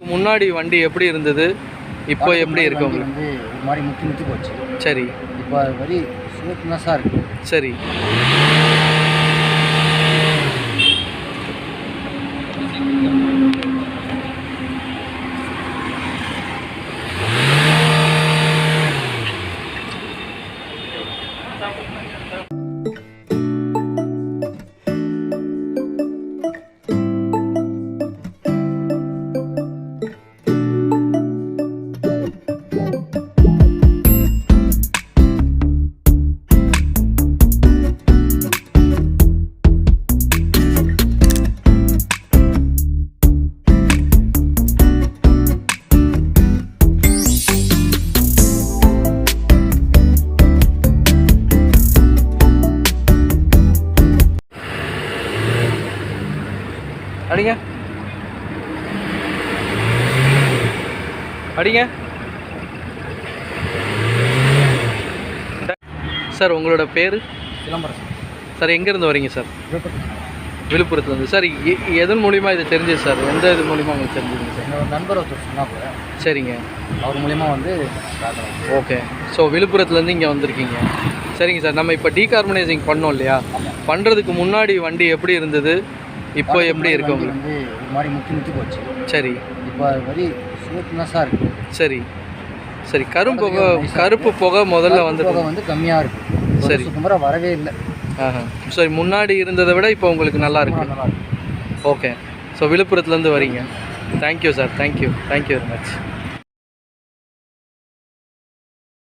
முன்னாடி வண்டி எப்படி இருந்தது, இப்போ எப்படி இருக்கு வண்டி உங்களுக்கு? வந்து ஒரு மாதிரி முத்தி போச்சு. சரி. இப்போ அது மாதிரி ஸ்மூத்னஸாக இருக்குது. சரி. அடிங்க அடிங்க சார். உங்களோட பேர்? சிலம்பரம் சார். எங்கேருந்து வரீங்க சார்? விழுப்புரத்துலேருந்து. சார் எதன் மூலிமா இது தெரிஞ்சது சார்? எந்த இது மூலிமா உங்களுக்கு தெரிஞ்சுதுங்க சார்? என்னோட நண்பர் ஒருத்தர் சொன்னாங்க. சரிங்க. அவர் மூலிமா வந்து ஓகே. ஸோ விழுப்புரத்துலேருந்து இங்கே வந்திருக்கீங்க. சரிங்க சார். நம்ம இப்போ டீகார்பனைசிங் பண்ணோம் இல்லையா? பண்ணுறதுக்கு முன்னாடி வண்டி எப்படி இருந்தது, இப்போ எப்படி இருக்கு உங்களுக்கு? வந்து ஒரு மாதிரி முத்தி போச்சு. சரி. இப்போ அது மாதிரி ஸ்மூத்னஸாக இருக்குது. சரி சரி. கருப்பு புகை முதல்ல வந்து கம்மியாக இருக்குது. சரி. சுத்தமாக வரவே இல்லை. சரி. முன்னாடி இருந்ததை விட இப்போ உங்களுக்கு நல்லா இருக்கு. ஓகே. ஸோ விழுப்புரத்துலேருந்து வரீங்க. Thank you sir. Thank you very much.